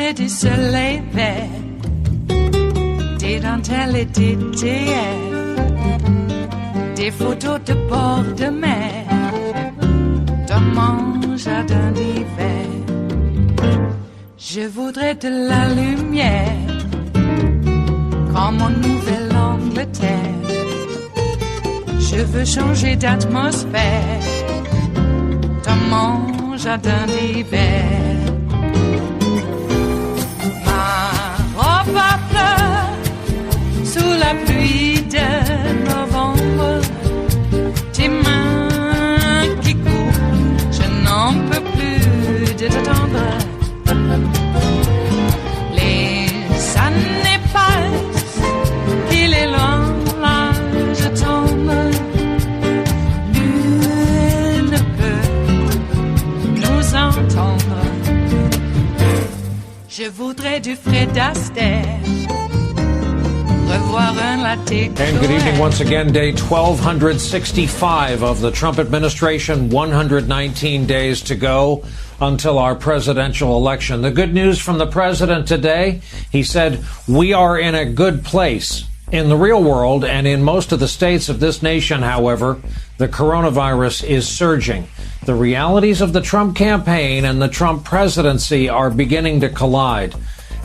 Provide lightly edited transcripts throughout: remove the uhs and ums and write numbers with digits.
j'ai du soleil vert, des dentelles et des théières, des photos de bord de mer, dans mon jardin d'hiver. Je voudrais de la lumière, comme en Nouvelle-Angleterre. Je veux changer d'atmosphère, dans mon jardin d'hiver. Ma robe à fleurs, sous la pluie de novembre, tes mains qui courent, je n'en peux plus de t'attendre. Les années passent, il est loin, là je tombe. Nul ne peut nous entendre. Je voudrais du Fred Astaire, revoir un latte. And good evening once again. Day 1265 of the Trump administration, 119 days to go until our presidential election. The good news from the president today, he said, we are in a good place. In the real world and in most of the states of this nation, however, the coronavirus is surging. The realities of the Trump campaign and the Trump presidency are beginning to collide,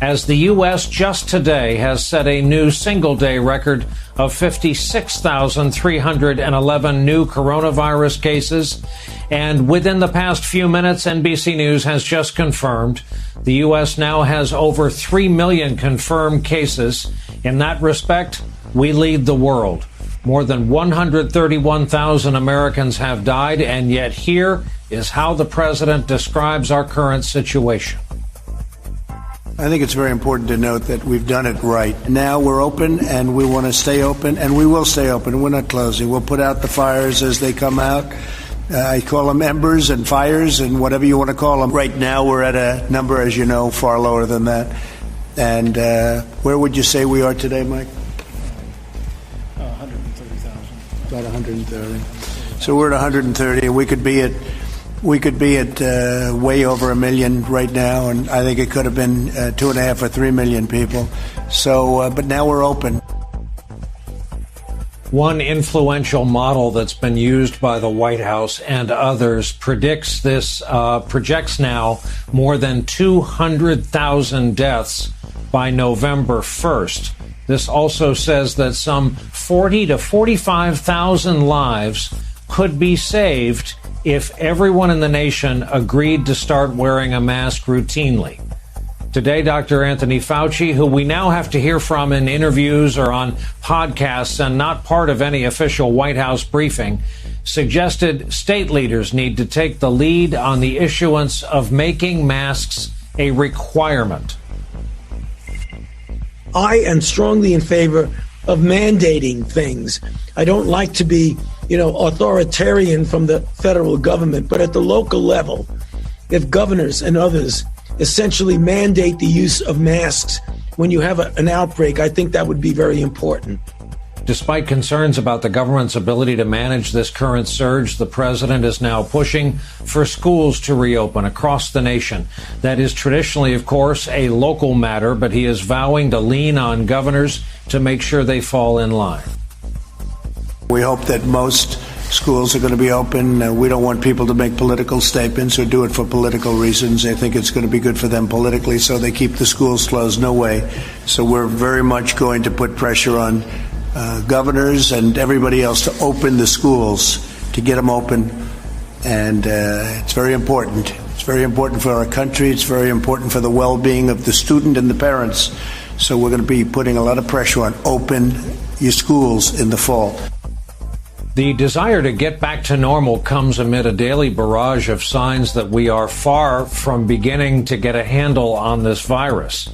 as the U.S. just today has set a new single-day record of 56,311 new coronavirus cases. And within the past few minutes, NBC News has just confirmed the U.S. now has over 3 million confirmed cases. In that respect, we lead the world. More than 131,000 Americans have died, and yet here is how the president describes our current situation. I think it's very important to note that we've done it right. Now we're open, and we want to stay open, and we will stay open. We're not closing. We'll put out the fires as they come out. I call them embers and fires and whatever you want to call them. Right now we're at a number, as you know, far lower than that. And where would you say we are today, Mike? 130,000. About 130. So we're at 130, and we could be at way over 1 million right now, and I think it could have been 2.5 or 3 million people. So, but now we're open. One influential model that's been used by the White House and others projects now more than 200,000 deaths by November 1st. This also says that some 40 to 45,000 lives could be saved if everyone in the nation agreed to start wearing a mask routinely. Today, Dr. Anthony Fauci, who we now have to hear from in interviews or on podcasts and not part of any official White House briefing, suggested state leaders need to take the lead on the issuance of making masks a requirement. I am strongly in favor of mandating things. I don't like to be, authoritarian from the federal government, but at the local level, if governors and others essentially mandate the use of masks when you have an outbreak, I think that would be very important. Despite concerns about the government's ability to manage this current surge, the president is now pushing for schools to reopen across the nation. That is traditionally, of course, a local matter, but he is vowing to lean on governors to make sure they fall in line. We hope that most schools are going to be open. We don't want people to make political statements or do it for political reasons. They think it's going to be good for them politically, so they keep the schools closed. No way. So we're very much going to put pressure on governors and everybody else to open the schools, to get them open. And it's very important. It's very important for our country. It's very important for the well-being of the student and the parents. So we're going to be putting a lot of pressure on open your schools in the fall. The desire to get back to normal comes amid a daily barrage of signs that we are far from beginning to get a handle on this virus.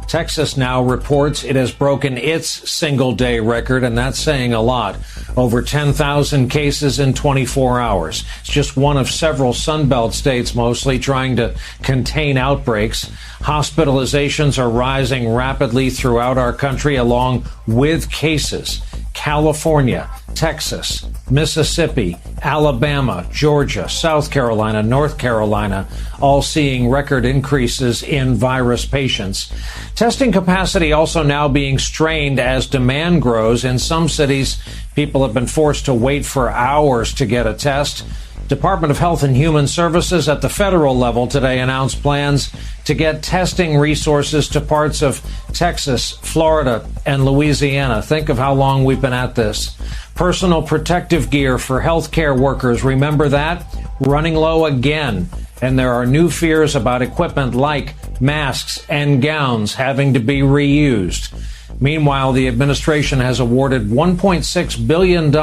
Texas now reports it has broken its single-day record, and that's saying a lot. Over 10,000 cases in 24 hours. It's just one of several Sunbelt states mostly trying to contain outbreaks. Hospitalizations are rising rapidly throughout our country along with cases. California, Texas, Mississippi, Alabama, Georgia, South Carolina, North Carolina, all seeing record increases in virus patients. Testing capacity also now being strained as demand grows. In some cities, people have been forced to wait for hours to get a test. Department of Health and Human Services at the federal level today announced plans to get testing resources to parts of Texas, Florida, and Louisiana. Think of how long we've been at this. Personal protective gear for healthcare workers, remember that? Running low again. And there are new fears about equipment like masks and gowns having to be reused. Meanwhile, the administration has awarded $1.6 billion to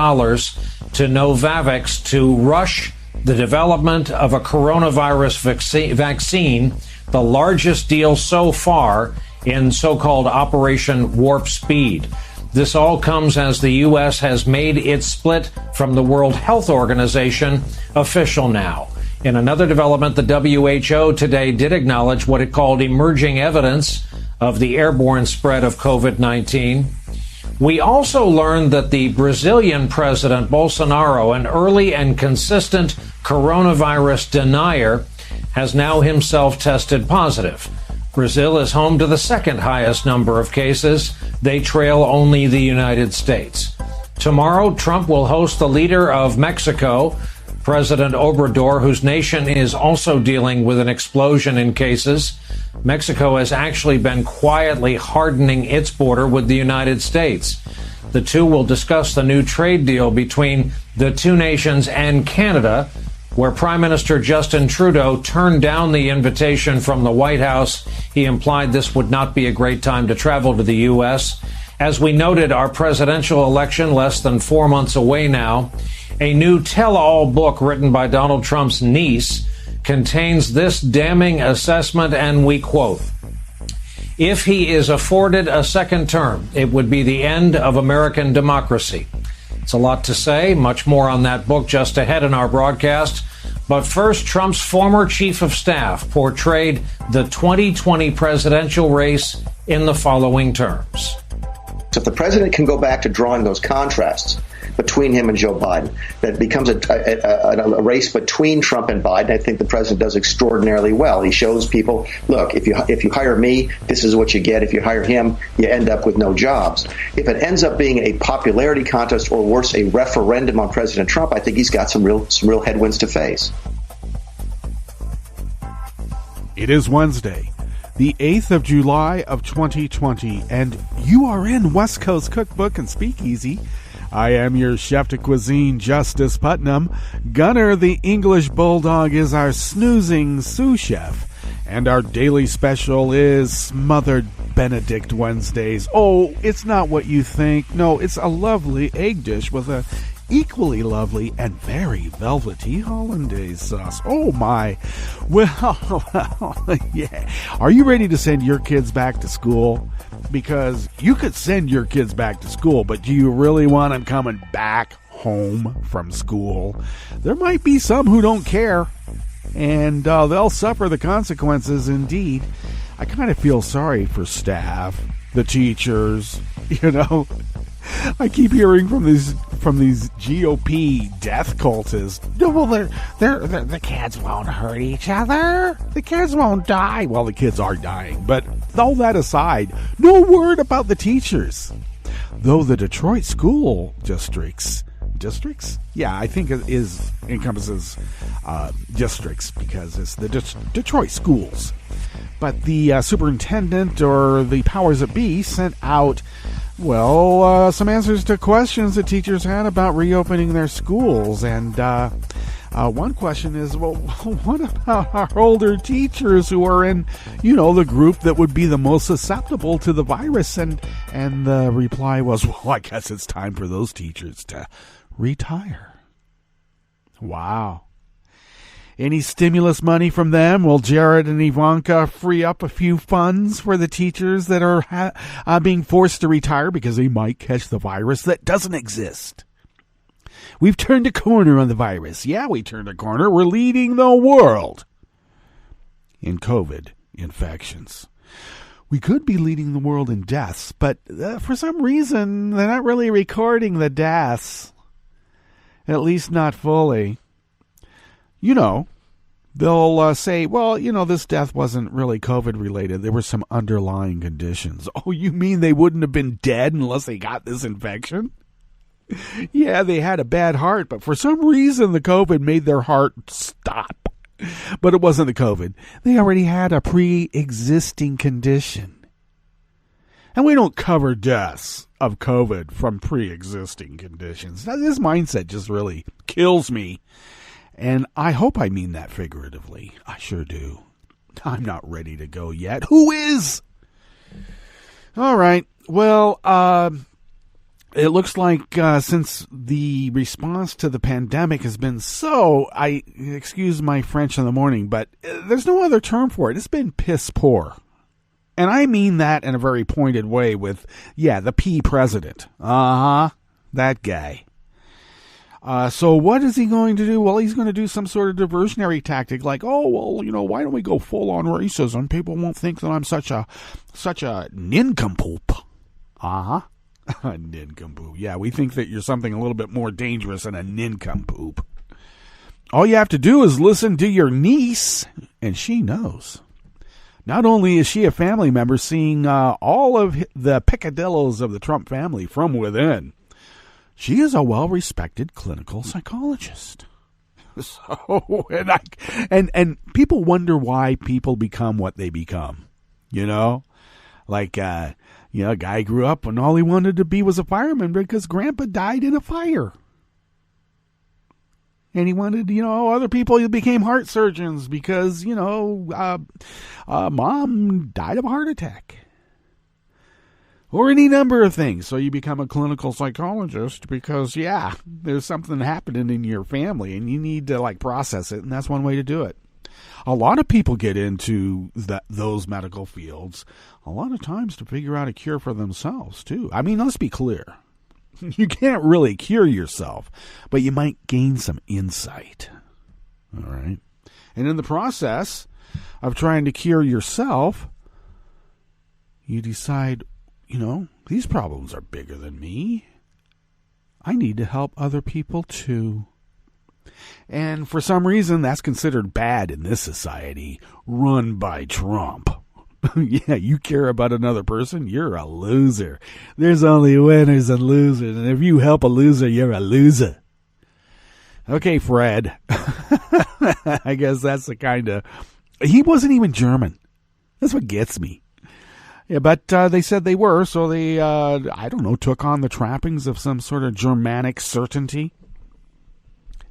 Novavax to rush the development of a coronavirus vaccine, the largest deal so far in so-called Operation Warp Speed. This all comes as the U.S. has made its split from the World Health Organization official now. In another development, the WHO today did acknowledge what it called emerging evidence of the airborne spread of COVID-19. We also learned that the Brazilian president, Bolsonaro, an early and consistent coronavirus denier, has now himself tested positive. Brazil is home to the second highest number of cases. They trail only the United States. Tomorrow, Trump will host the leader of Mexico, President Obrador, whose nation is also dealing with an explosion in cases. Mexico has actually been quietly hardening its border with the United States. The two will discuss the new trade deal between the two nations and Canada, where Prime Minister Justin Trudeau turned down the invitation from the White House. He implied this would not be a great time to travel to the U.S. As we noted, our presidential election less than 4 months away now. A new tell-all book written by Donald Trump's niece contains this damning assessment, and we quote, "If he is afforded a second term, it would be the end of American democracy." It's a lot to say. Much more on that book just ahead in our broadcast. But first, Trump's former chief of staff portrayed the 2020 presidential race in the following terms. So if the president can go back to drawing those contrasts between him and Joe Biden, that becomes a race between Trump and Biden, I think the president does extraordinarily well. He shows people, look, if you hire me, this is what you get. If you hire him, you end up with no jobs. If it ends up being a popularity contest, or worse, a referendum on President Trump, I think he's got some real headwinds to face. It is Wednesday, the 8th of July of 2020, and you are in West Coast Cookbook and Speakeasy. I am your chef de cuisine, Justice Putnam. Gunner, the English Bulldog, is our snoozing sous chef. And our daily special is Smothered Benedict Wednesdays. Oh, it's not what you think. No, it's a lovely egg dish with a equally lovely and very velvety hollandaise sauce. Oh my. Well, yeah. Are you ready to send your kids back to school? Because you could send your kids back to school, but do you really want them coming back home from school? There might be some who don't care, and they'll suffer the consequences indeed. I kind of feel sorry for staff, the teachers, you know. I keep hearing from these GOP death cultists. Well, the kids won't hurt each other. The kids won't die. Well, the kids are dying. But all that aside, no word about the teachers. Though the Detroit school districts? Yeah, I think it encompasses districts because it's the Detroit schools. But the superintendent or the powers that be sent out, well, some answers to questions that teachers had about reopening their schools. And one question is, well, what about our older teachers who are in, the group that would be the most susceptible to the virus? And the reply was, well, I guess it's time for those teachers to retire. Wow. Any stimulus money from them? Will Jared and Ivanka free up a few funds for the teachers that are being forced to retire because they might catch the virus that doesn't exist? We've turned a corner on the virus. Yeah, we turned a corner. We're leading the world in COVID infections. We could be leading the world in deaths, but for some reason, they're not really recording the deaths. At least not fully. You know, they'll say, well, you know, this death wasn't really COVID related. There were some underlying conditions. Oh, you mean they wouldn't have been dead unless they got this infection? Yeah, they had a bad heart, but for some reason the COVID made their heart stop. But it wasn't the COVID. They already had a pre-existing condition. And we don't cover deaths of COVID from pre-existing conditions. Now, this mindset just really kills me. And I hope I mean that figuratively. I sure do. I'm not ready to go yet. Who is? All right. Well, it looks like since the response to the pandemic has been excuse my French in the morning, but there's no other term for it. It's been piss poor. And I mean that in a very pointed way with, the P president. That guy. So what is he going to do? Well, he's going to do some sort of diversionary tactic like, why don't we go full on racism? People won't think that I'm such a nincompoop. Nincompoop. Yeah, we think that you're something a little bit more dangerous than a nincompoop. All you have to do is listen to your niece, and she knows. Not only is she a family member seeing all of the peccadillos of the Trump family from within, she is a well-respected clinical psychologist. So, and people wonder why people become what they become. You know, like a guy grew up and all he wanted to be was a fireman because Grandpa died in a fire. And he wanted, other people became heart surgeons because, Mom died of a heart attack. Or any number of things. So you become a clinical psychologist because, there's something happening in your family and you need to, process it. And that's one way to do it. A lot of people get into those medical fields a lot of times to figure out a cure for themselves, too. I mean, let's be clear. You can't really cure yourself, but you might gain some insight. All right. And in the process of trying to cure yourself, you decide, these problems are bigger than me. I need to help other people too. And for some reason, that's considered bad in this society run by Trump. Yeah, you care about another person, you're a loser. There's only winners and losers, and if you help a loser, you're a loser. Okay, Fred. I guess that's the kind of... He wasn't even German. That's what gets me. Yeah, but they said they were, so they, took on the trappings of some sort of Germanic certainty.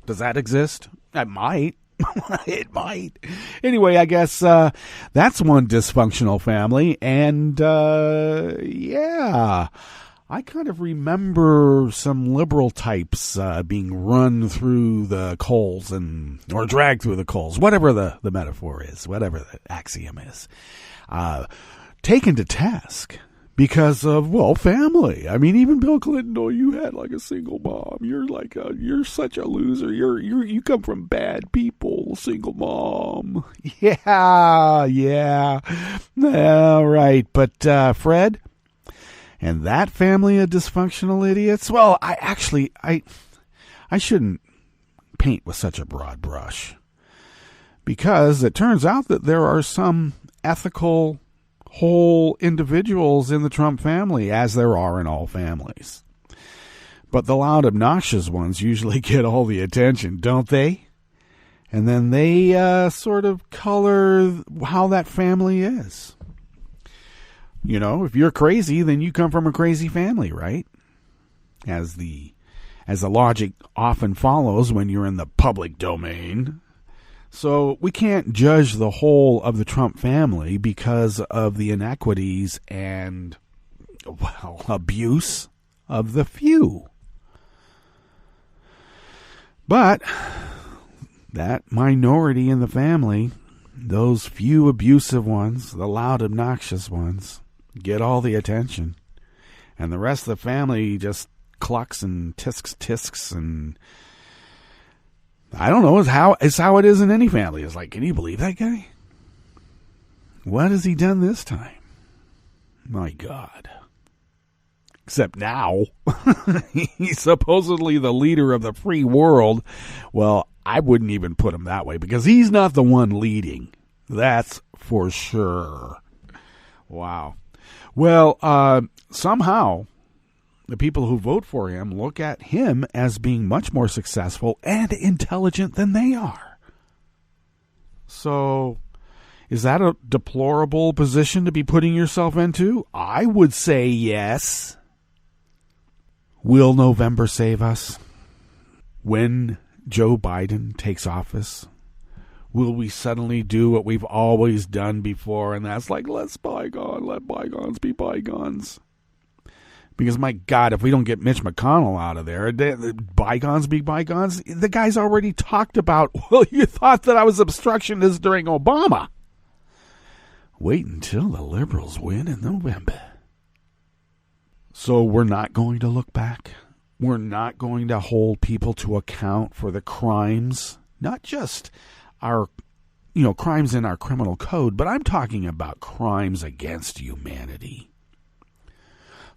Does that exist? It might. It might. Anyway, I guess that's one dysfunctional family. And, I kind of remember some liberal types being run through the coals or dragged through the coals, whatever the metaphor is, whatever the axiom is, taken to task because of, family. I mean, even Bill Clinton, you had a single mom. You're such a loser. You come from bad people, single mom. Yeah. All right. But, Fred, and that family of dysfunctional idiots, well, I shouldn't paint with such a broad brush because it turns out that there are some ethical whole individuals in the Trump family, as there are in all families. But the loud, obnoxious ones usually get all the attention, don't they? And then they sort of color how that family is. If you're crazy, then you come from a crazy family, right? As the logic often follows when you're in the public domain. So we can't judge the whole of the Trump family because of the inequities and, abuse of the few. But that minority in the family, those few abusive ones, the loud, obnoxious ones, get all the attention. And the rest of the family just clucks and tisks and... I don't know. It's how it is in any family. It's like, can you believe that guy? What has he done this time? My God. Except now, he's supposedly the leader of the free world. Well, I wouldn't even put him that way because he's not the one leading. That's for sure. Wow. Well, somehow the people who vote for him look at him as being much more successful and intelligent than they are. So, is that a deplorable position to be putting yourself into? I would say yes. Will November save us? When Joe Biden takes office, will we suddenly do what we've always done before, and that's like, let bygones be bygones? Because, my God, if we don't get Mitch McConnell out of there, bygones be bygones, the guy's already talked about, well, you thought that I was obstructionist during Obama. Wait until the liberals win in November. So we're not going to look back. We're not going to hold people to account for the crimes, not just our, crimes in our criminal code, but I'm talking about crimes against humanity.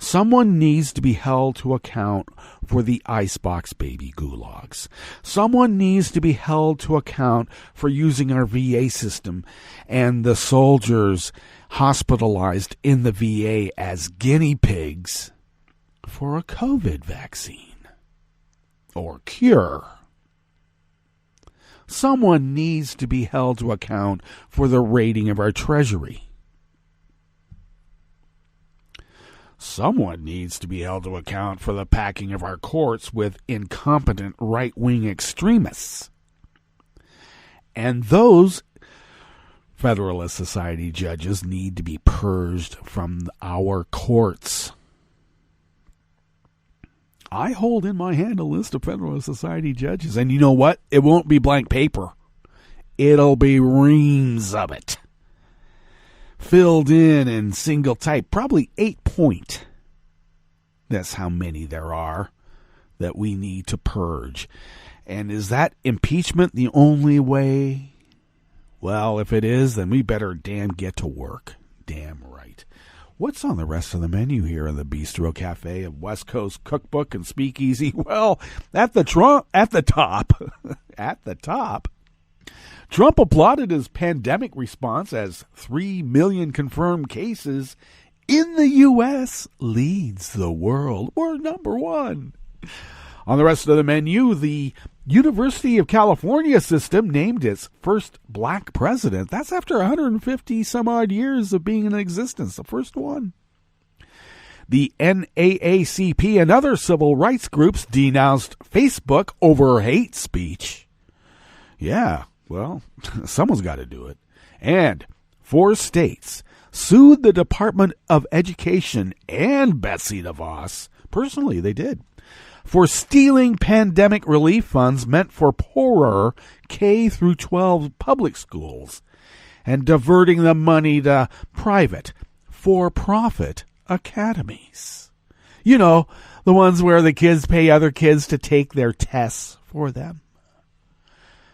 Someone needs to be held to account for the icebox baby gulags. Someone needs to be held to account for using our VA system and the soldiers hospitalized in the VA as guinea pigs for a COVID vaccine or cure. Someone needs to be held to account for the raiding of our treasury. Someone needs to be held to account for the packing of our courts with incompetent right-wing extremists. And those Federalist Society judges need to be purged from our courts. I hold in my hand a list of Federalist Society judges, and you know what? It won't be blank paper. It'll be reams of it. Filled in single type, probably 8-point. That's how many there are that we need to purge. And is that impeachment the only way? Well, if it is, then we better damn get to work. Damn right. What's on the rest of the menu here in the Bistro Cafe of West Coast Cookbook and Speakeasy? Well, at the top, Trump applauded his pandemic response as 3 million confirmed cases in the U.S. leads the world. We're number one. On the rest of the menu, the University of California system named its first black president. That's after 150 some odd years of being in existence, the first one. The NAACP and other civil rights groups denounced Facebook over hate speech. Yeah. Well, someone's got to do it. And 4 states sued the Department of Education and Betsy DeVos. Personally, they did. For stealing pandemic relief funds meant for poorer K-12 public schools and diverting the money to private, for-profit academies. You know, the ones where the kids pay other kids to take their tests for them.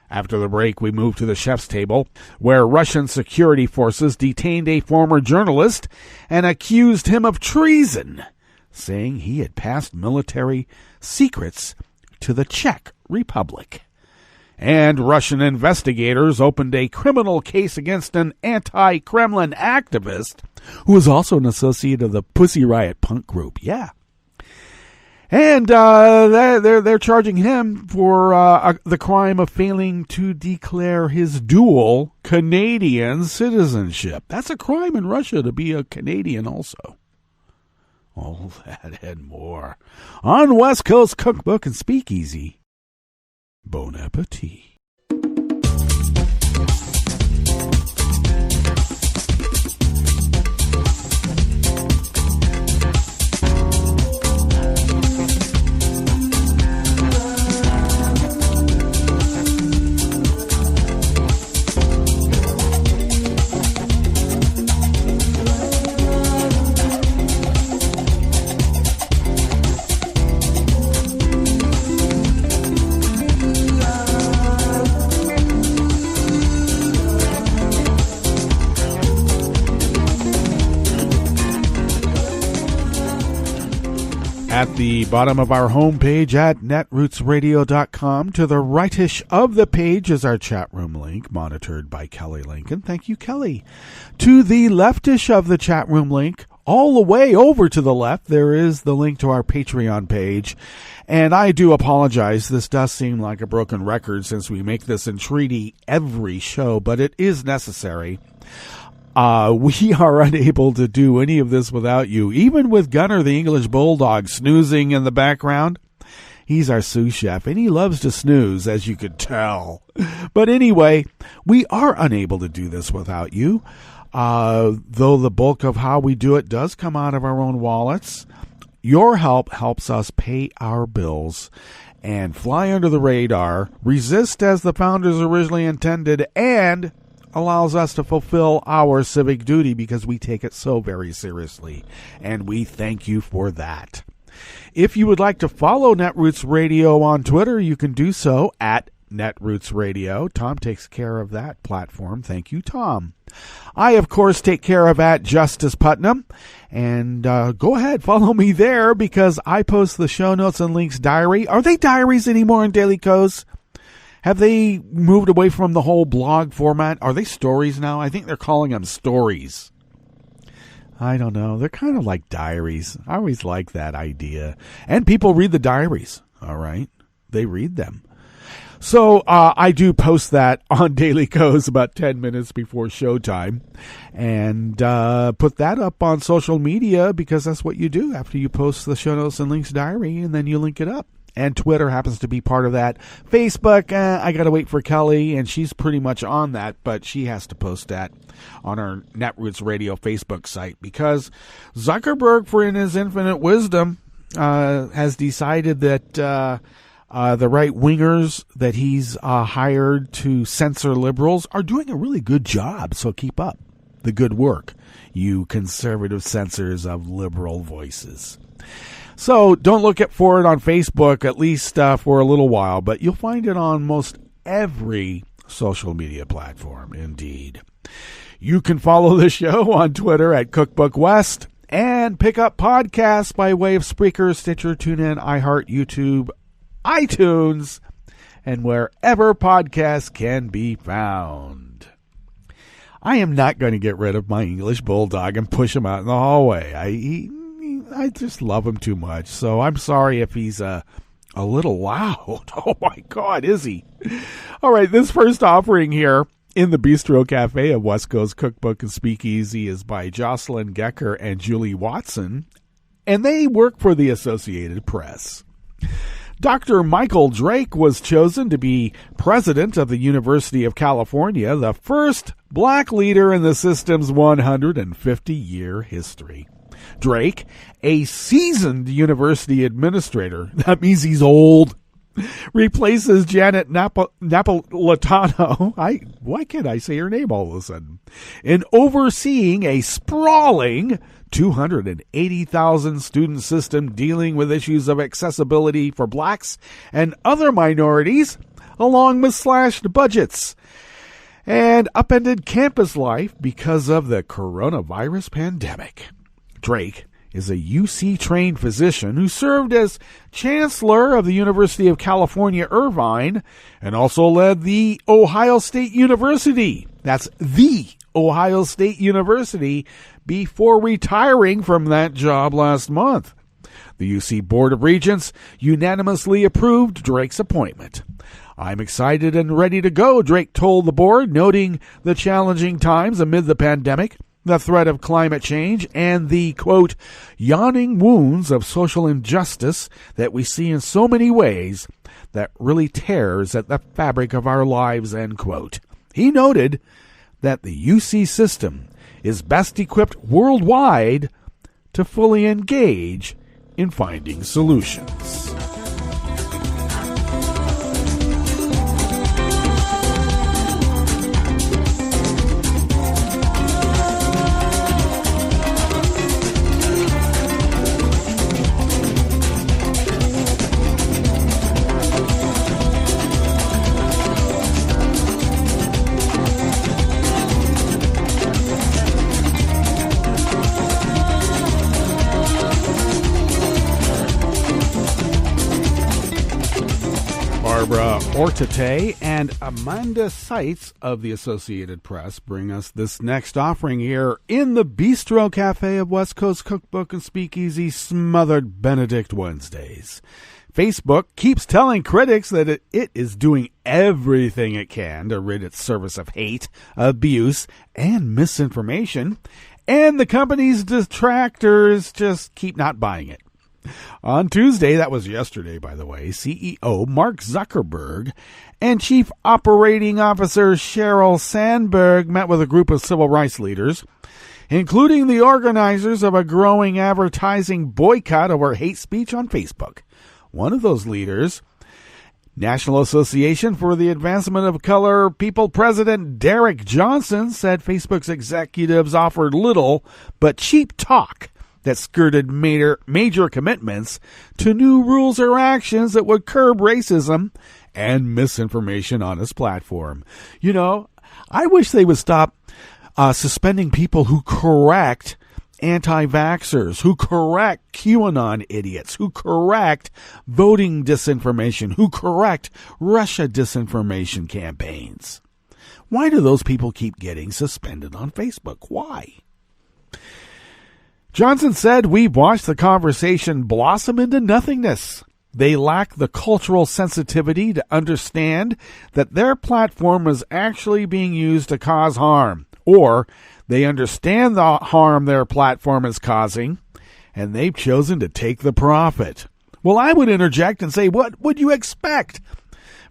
After the break, we move to the chef's table, where Russian security forces detained a former journalist and accused him of treason, saying he had passed military secrets to the Czech Republic. And Russian investigators opened a criminal case against an anti-Kremlin activist who was also an associate of the Pussy Riot punk group. Yeah. And they're charging him for the crime of failing to declare his dual Canadian citizenship. That's a crime in Russia to be a Canadian also. All that and more on West Coast Cookbook and Speakeasy. Bon appetit. At the bottom of our homepage at netrootsradio.com, to the rightish of the page is our chat room link, monitored by Kelly Lincoln. Thank you, Kelly. To the leftish of the chat room link, all the way over to the left, there is the link to our Patreon page. And I do apologize. This does seem like a broken record since we make this entreaty every show, but it is necessary. We are unable to do any of this without you. Even with Gunner, the English Bulldog, snoozing in the background. He's our sous chef, and he loves to snooze, as you could tell. But anyway, we are unable to do this without you. Though the bulk of how we do it does come out of our own wallets. Your help helps us pay our bills and fly under the radar, resist as the founders originally intended, and allows us to fulfill our civic duty because we take it so very seriously, and we thank you for that. If you would like to follow Netroots Radio on Twitter, you can do so at Netroots Radio. Tom takes care of that platform. Thank you, Tom. I, of course, take care of at Justice Putnam, and go ahead, follow me there because I post the show notes and links diary. Are they diaries anymore in Daily Kos? Have they moved away from the whole blog format? Are they stories now? I think they're calling them stories. I don't know. They're kind of like diaries. I always like that idea. And people read the diaries, all right? They read them. So I do post that on Daily Kos about 10 minutes before showtime and put that up on social media because that's what you do after you post the show notes and links diary, and then you link it up. And Twitter happens to be part of that. Facebook, I got to wait for Kelly, and she's pretty much on that, but she has to post that on our Netroots Radio Facebook site because Zuckerberg, for in his infinite wisdom, has decided that the right-wingers that he's hired to censor liberals are doing a really good job, so keep up the good work, you conservative censors of liberal voices. So don't look for it on Facebook, at least for a little while, but you'll find it on most every social media platform, indeed. You can follow the show on Twitter at Cookbook West and pick up podcasts by way of Spreaker, Stitcher, TuneIn, iHeart, YouTube, iTunes, and wherever podcasts can be found. I am not going to get rid of my English Bulldog and push him out in the hallway. I just love him too much, so I'm sorry if he's a little loud. Oh, my God, is he? All right, this first offering here in the Bistro Cafe of West Coast Cookbook and Speakeasy is by Jocelyn Gecker and Julie Watson, and they work for the Associated Press. Dr. Michael Drake was chosen to be president of the University of California, the first black leader in the system's 150-year history. Drake, a seasoned university administrator, that means he's old, replaces Janet Napolitano, why can't I say her name all of a sudden, in overseeing a sprawling 280,000 student system dealing with issues of accessibility for blacks and other minorities, along with slashed budgets and upended campus life because of the coronavirus pandemic. Drake is a UC-trained physician who served as chancellor of the University of California, Irvine, and also led the Ohio State University. That's the Ohio State University before retiring from that job last month. The UC Board of Regents unanimously approved Drake's appointment. I'm excited and ready to go, Drake told the board, noting the challenging times amid the pandemic, the threat of climate change, and the, quote, yawning wounds of social injustice that we see in so many ways that really tears at the fabric of our lives, end quote. He noted that the UC system is best equipped worldwide to fully engage in finding solutions. Barbara Ortate and Amanda Seitz of the Associated Press bring us this next offering here in the Bistro Cafe of West Coast Cookbook and Speakeasy, Smothered Benedict Wednesdays. Facebook keeps telling critics that it is doing everything it can to rid its service of hate, abuse, and misinformation, and the company's detractors just keep not buying it. On Tuesday, that was yesterday, by the way, CEO Mark Zuckerberg and Chief Operating Officer Sheryl Sandberg met with a group of civil rights leaders, including the organizers of a growing advertising boycott over hate speech on Facebook. One of those leaders, National Association for the Advancement of Color People President Derek Johnson, said Facebook's executives offered little but cheap talk that skirted major commitments to new rules or actions that would curb racism and misinformation on its platform. You know, I wish they would stop suspending people who correct anti-vaxxers, who correct QAnon idiots, who correct voting disinformation, who correct Russia disinformation campaigns. Why do those people keep getting suspended on Facebook? Why? Johnson said, "We've watched the conversation blossom into nothingness. They lack the cultural sensitivity to understand that their platform is actually being used to cause harm, or they understand the harm their platform is causing, and they've chosen to take the profit." Well, I would interject and say, what would you expect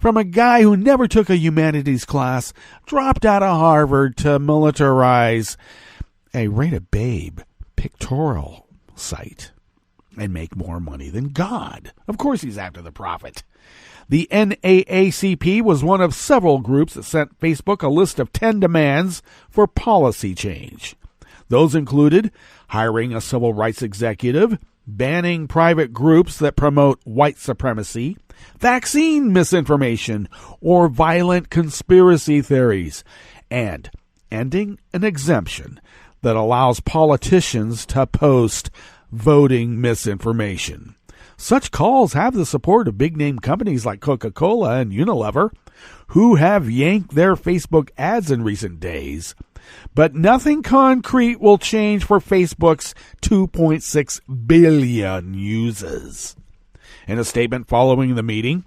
from a guy who never took a humanities class, dropped out of Harvard to militarize a Rita Babe pictorial site and make more money than God? Of course he's after the profit. The NAACP was one of several groups that sent Facebook a list of 10 demands for policy change. Those included hiring a civil rights executive, banning private groups that promote white supremacy, vaccine misinformation, or violent conspiracy theories, and ending an exemption that allows politicians to post voting misinformation. Such calls have the support of big-name companies like Coca-Cola and Unilever, who have yanked their Facebook ads in recent days. But nothing concrete will change for Facebook's 2.6 billion users. In a statement following the meeting,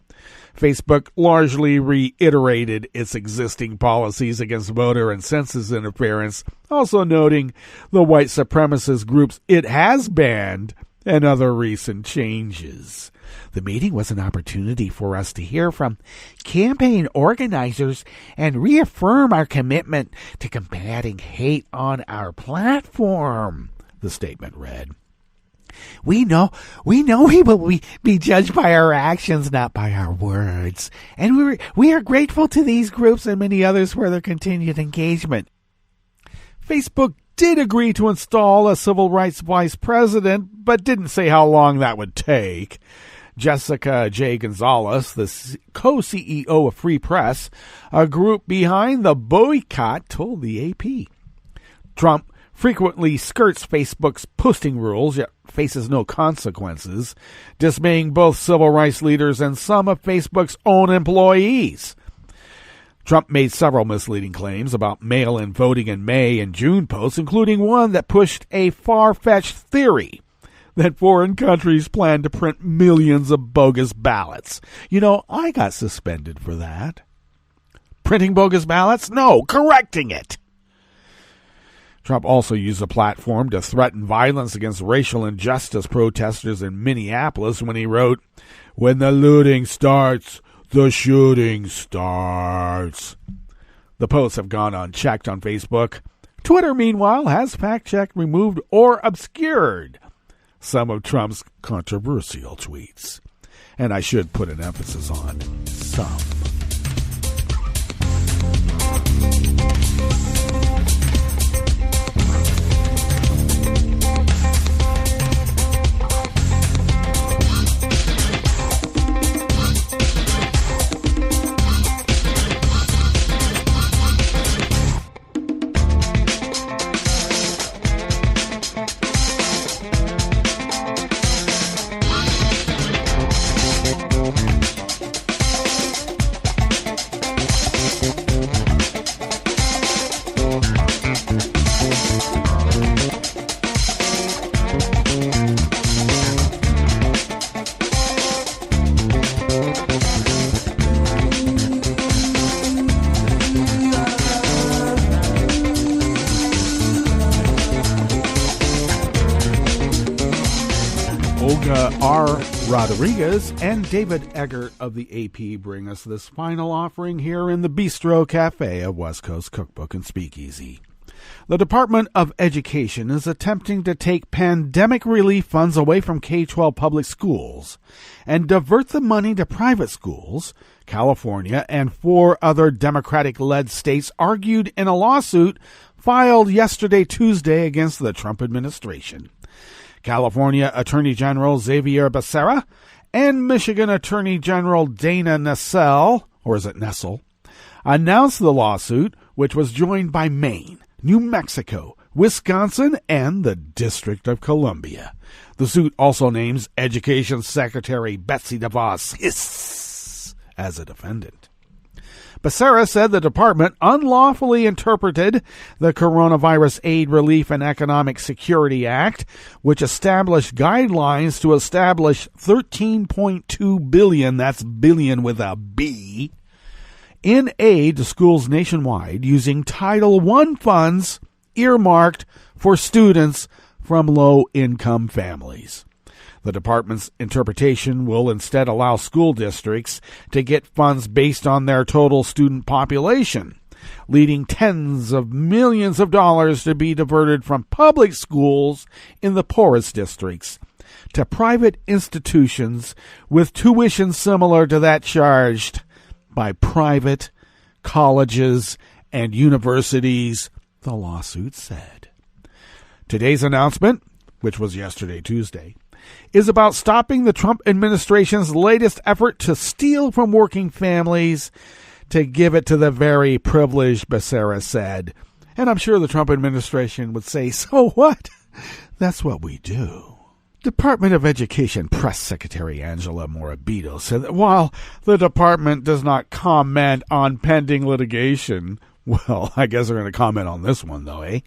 Facebook largely reiterated its existing policies against voter and census interference, also noting the white supremacist groups it has banned and other recent changes. The meeting was an opportunity for us to hear from campaign organizers and reaffirm our commitment to combating hate on our platform, the statement read. We know we will be judged by our actions, not by our words. And we are grateful to these groups and many others for their continued engagement. Facebook did agree to install a civil rights vice president, but didn't say how long that would take. Jessica J. Gonzalez, the co-CEO of Free Press, a group behind the boycott, told the AP. Trump frequently skirts Facebook's posting rules, yet faces no consequences, dismaying both civil rights leaders and some of Facebook's own employees. Trump made several misleading claims about mail-in voting in May and June posts, including one that pushed a far-fetched theory that foreign countries plan to print millions of bogus ballots. You know, I got suspended for that. Printing bogus ballots? No, correcting it. Trump also used the platform to threaten violence against racial injustice protesters in Minneapolis when he wrote, "When the looting starts, the shooting starts." The posts have gone unchecked on Facebook. Twitter, meanwhile, has fact-checked, removed, or obscured some of Trump's controversial tweets. And I should put an emphasis on some. Rodriguez and David Eggert of the AP bring us this final offering here in the Bistro Cafe of West Coast Cookbook and Speakeasy. The Department of Education is attempting to take pandemic relief funds away from K-12 public schools and divert the money to private schools. California and 4 other Democratic-led states argued in a lawsuit filed yesterday, Tuesday, against the Trump administration. California Attorney General Xavier Becerra and Michigan Attorney General Dana Nessel, or is it Nessel, announced the lawsuit, which was joined by Maine, New Mexico, Wisconsin, and the District of Columbia. The suit also names Education Secretary Betsy DeVos as a defendant. Becerra said the department unlawfully interpreted the Coronavirus Aid, Relief, and Economic Security Act, which established guidelines to establish $13.2 billion, that's billion with a B, in aid to schools nationwide using Title I funds earmarked for students from low-income families. The department's interpretation will instead allow school districts to get funds based on their total student population, leading tens of millions of dollars to be diverted from public schools in the poorest districts to private institutions with tuition similar to that charged by private colleges and universities, the lawsuit said. Today's announcement, which was yesterday, Tuesday, is about stopping the Trump administration's latest effort to steal from working families to give it to the very privileged, Becerra said. And I'm sure the Trump administration would say, so what? That's what we do. Department of Education Press Secretary Angela Morabito said that while the department does not comment on pending litigation, well, I guess they're going to comment on this one, though, eh?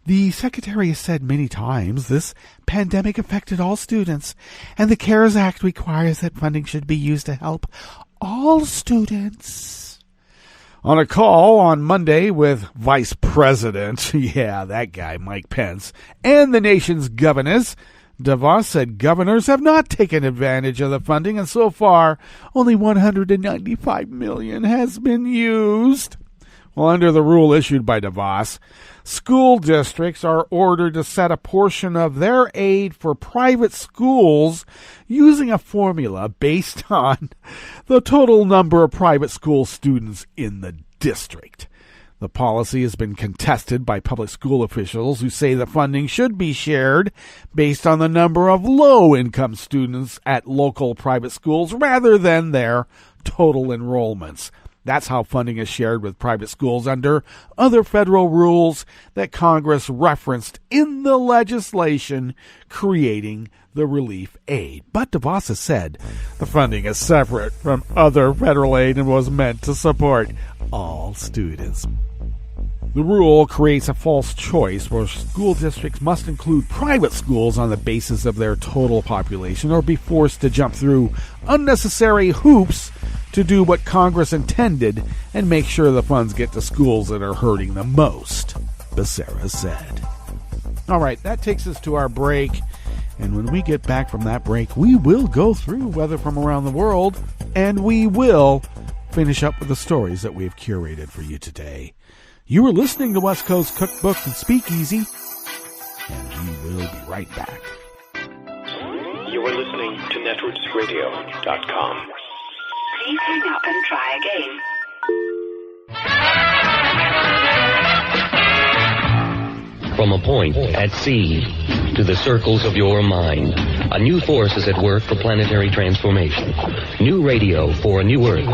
The Secretary has said many times this pandemic affected all students, and the CARES Act requires that funding should be used to help all students. On a call on Monday with Vice President, yeah, that guy, Mike Pence, and the nation's governors, DeVos said governors have not taken advantage of the funding, and so far, only $195 million has been used. Well, under the rule issued by DeVos, school districts are ordered to set a portion of their aid for private schools using a formula based on the total number of private school students in the district. The policy has been contested by public school officials who say the funding should be shared based on the number of low-income students at local private schools rather than their total enrollments. That's how funding is shared with private schools under other federal rules that Congress referenced in the legislation creating the relief aid. But DeVos has said the funding is separate from other federal aid and was meant to support all students. The rule creates a false choice where school districts must include private schools on the basis of their total population or be forced to jump through unnecessary hoops to do what Congress intended and make sure the funds get to schools that are hurting the most, Becerra said. All right, that takes us to our break. And when we get back from that break, we will go through weather from around the world, and we will finish up with the stories that we've curated for you today. You are listening to West Coast Cookbook and Speakeasy, and we will be right back. You are listening to netrootsradio.com. Please hang up and try again. From a point at sea to the circles of your mind, a new force is at work for planetary transformation. New radio for a new Earth.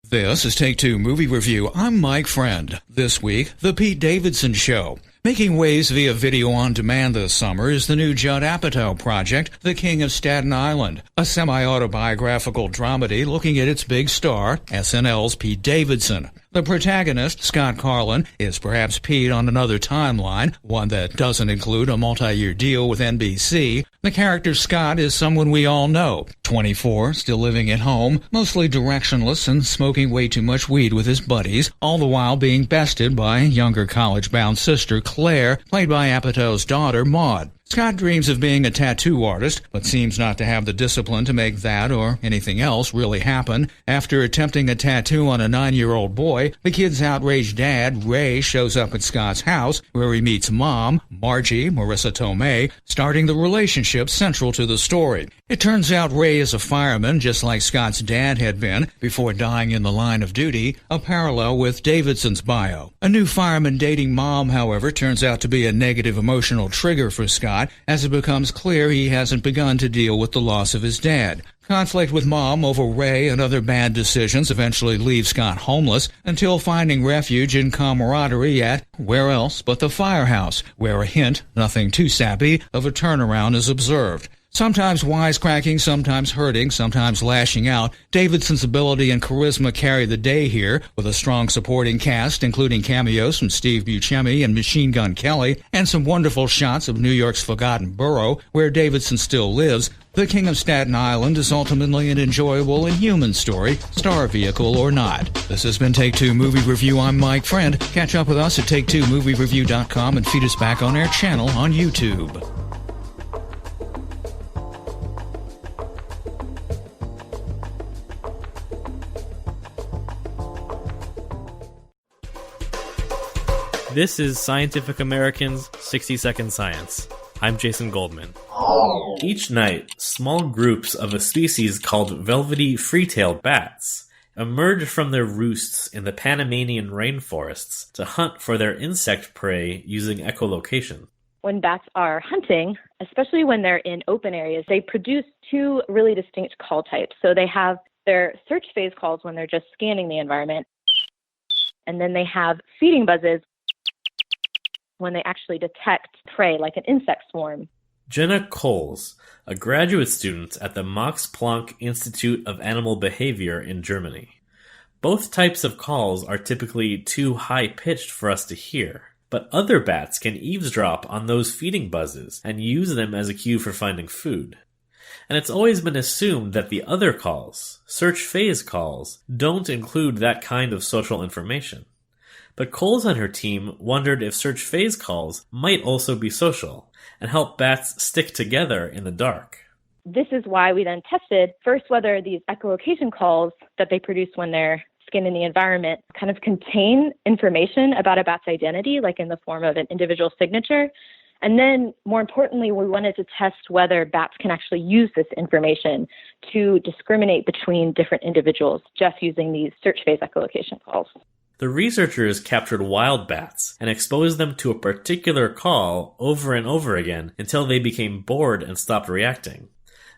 This is Take Two Movie Review. I'm Mike Friend. This week, The Pete Davidson Show. Making waves via video on demand this summer is the new Judd Apatow project, The King of Staten Island, a semi-autobiographical dramedy looking at its big star, SNL's Pete Davidson. The protagonist, Scott Carlin, is perhaps peed on another timeline, one that doesn't include a multi-year deal with NBC. The character Scott is someone we all know. 24, still living at home, mostly directionless and smoking way too much weed with his buddies, all the while being bested by younger college-bound sister Claire, played by Apatow's daughter Maud. Scott dreams of being a tattoo artist, but seems not to have the discipline to make that or anything else really happen. After attempting a tattoo on a 9-year-old boy, the kid's outraged dad, Ray, shows up at Scott's house, where he meets Mom, Margie, Marissa Tomei, starting the relationship central to the story. It turns out Ray is a fireman, just like Scott's dad had been, before dying in the line of duty, a parallel with Davidson's bio. A new fireman dating Mom, however, turns out to be a negative emotional trigger for Scott, as it becomes clear he hasn't begun to deal with the loss of his dad. Conflict with Mom over Ray and other bad decisions eventually leaves Scott homeless until finding refuge in camaraderie at, where else but the firehouse, where a hint, nothing too sappy, of a turnaround is observed. Sometimes wisecracking, sometimes hurting, sometimes lashing out, Davidson's ability and charisma carry the day here, with a strong supporting cast, including cameos from Steve Buscemi and Machine Gun Kelly, and some wonderful shots of New York's forgotten borough, where Davidson still lives. The King of Staten Island is ultimately an enjoyable and human story, star vehicle or not. This has been Take Two Movie Review. I'm Mike Friend. Catch up with us at Take2MovieReview.com and feed us back on our channel on YouTube. This is Scientific American's 60-Second Science. I'm Jason Goldman. Each night, small groups of a species called velvety free-tailed bats emerge from their roosts in the Panamanian rainforests to hunt for their insect prey using echolocation. When bats are hunting, especially when they're in open areas, they produce two really distinct call types. So they have their search phase calls when they're just scanning the environment, and then they have feeding buzzes when they actually detect prey, like an insect swarm. Jenna Coles, a graduate student at the Max Planck Institute of Animal Behavior in Germany. Both types of calls are typically too high-pitched for us to hear, but other bats can eavesdrop on those feeding buzzes and use them as a cue for finding food. And it's always been assumed that the other calls, search phase calls, don't include that kind of social information. But Coles and her team wondered if search phase calls might also be social and help bats stick together in the dark. This is why we then tested first whether these echolocation calls that they produce when they're scanning the environment kind of contain information about a bat's identity, like in the form of an individual signature. And then, more importantly, we wanted to test whether bats can actually use this information to discriminate between different individuals just using these search phase echolocation calls. The researchers captured wild bats and exposed them to a particular call over and over again until they became bored and stopped reacting.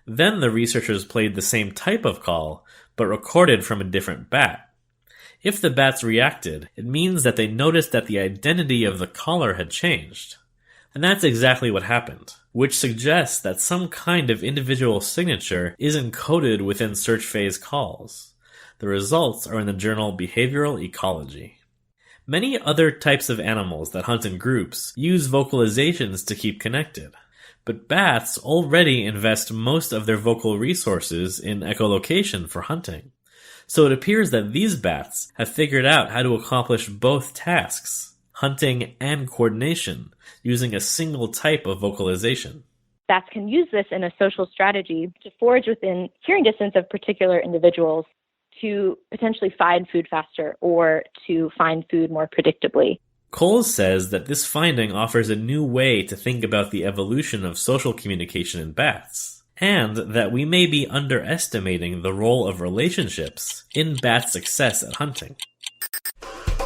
Then the researchers played the same type of call, but recorded from a different bat. If the bats reacted, it means that they noticed that the identity of the caller had changed. And that's exactly what happened, which suggests that some kind of individual signature is encoded within search phase calls. The results are in the journal Behavioral Ecology. Many other types of animals that hunt in groups use vocalizations to keep connected, but bats already invest most of their vocal resources in echolocation for hunting. So it appears that these bats have figured out how to accomplish both tasks, hunting and coordination, using a single type of vocalization. Bats can use this in a social strategy to forage within hearing distance of particular individuals to potentially find food faster or to find food more predictably. Coles says that this finding offers a new way to think about the evolution of social communication in bats, and that we may be underestimating the role of relationships in bat success at hunting.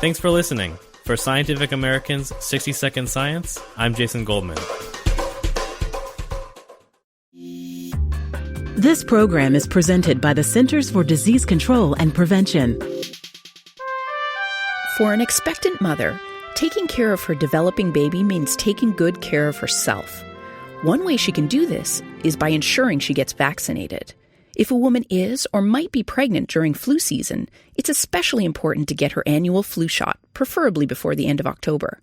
Thanks for listening. For Scientific American's 60-Second Science, I'm Jason Goldman. This program is presented by the Centers for Disease Control and Prevention. For an expectant mother, taking care of her developing baby means taking good care of herself. One way she can do this is by ensuring she gets vaccinated. If a woman is or might be pregnant during flu season, it's especially important to get her annual flu shot, preferably before the end of October.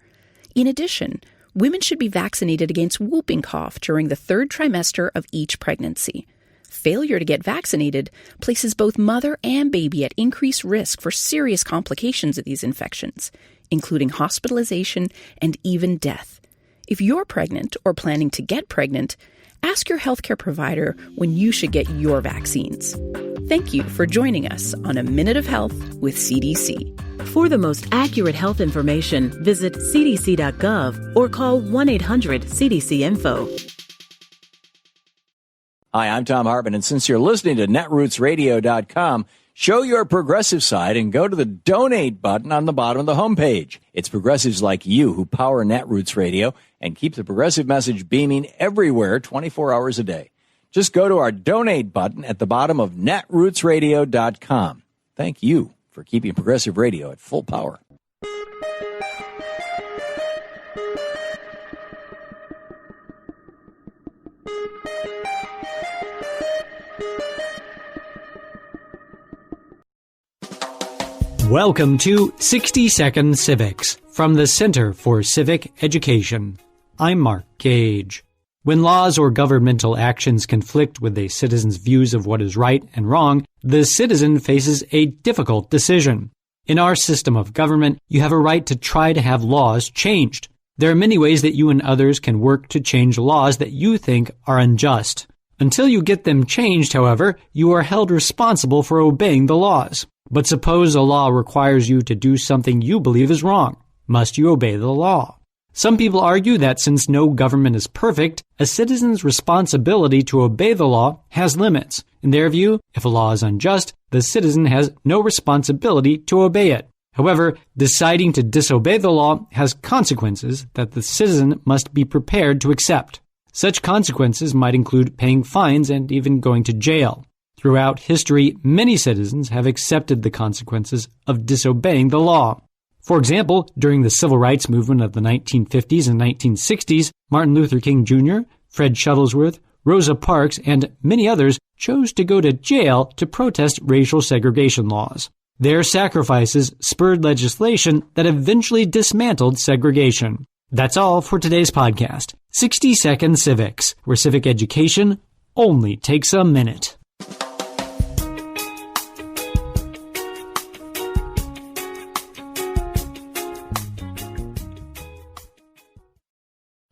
In addition, women should be vaccinated against whooping cough during the 3rd trimester of each pregnancy. Failure to get vaccinated places both mother and baby at increased risk for serious complications of these infections, including hospitalization and even death. If you're pregnant or planning to get pregnant, ask your healthcare provider when you should get your vaccines. Thank you for joining us on A Minute of Health with CDC. For the most accurate health information, visit cdc.gov or call 1-800-CDC-INFO. Hi, I'm Tom Hartman, and since you're listening to netrootsradio.com, show your progressive side and go to the donate button on the bottom of the homepage. It's progressives like you who power Netroots Radio and keep the progressive message beaming everywhere 24 hours a day. Just go to our donate button at the bottom of netrootsradio.com. Thank you for keeping progressive radio at full power. Welcome to 60-Second Civics from the Center for Civic Education. I'm Mark Gage. When laws or governmental actions conflict with a citizen's views of what is right and wrong, the citizen faces a difficult decision. In our system of government, you have a right to try to have laws changed. There are many ways that you and others can work to change laws that you think are unjust. Until you get them changed, however, you are held responsible for obeying the laws. But suppose a law requires you to do something you believe is wrong. Must you obey the law? Some people argue that since no government is perfect, a citizen's responsibility to obey the law has limits. In their view, if a law is unjust, the citizen has no responsibility to obey it. However, deciding to disobey the law has consequences that the citizen must be prepared to accept. Such consequences might include paying fines and even going to jail. Throughout history, many citizens have accepted the consequences of disobeying the law. For example, during the civil rights movement of the 1950s and 1960s, Martin Luther King Jr., Fred Shuttlesworth, Rosa Parks, and many others chose to go to jail to protest racial segregation laws. Their sacrifices spurred legislation that eventually dismantled segregation. That's all for today's podcast, 60-Second Civics, where civic education only takes a minute.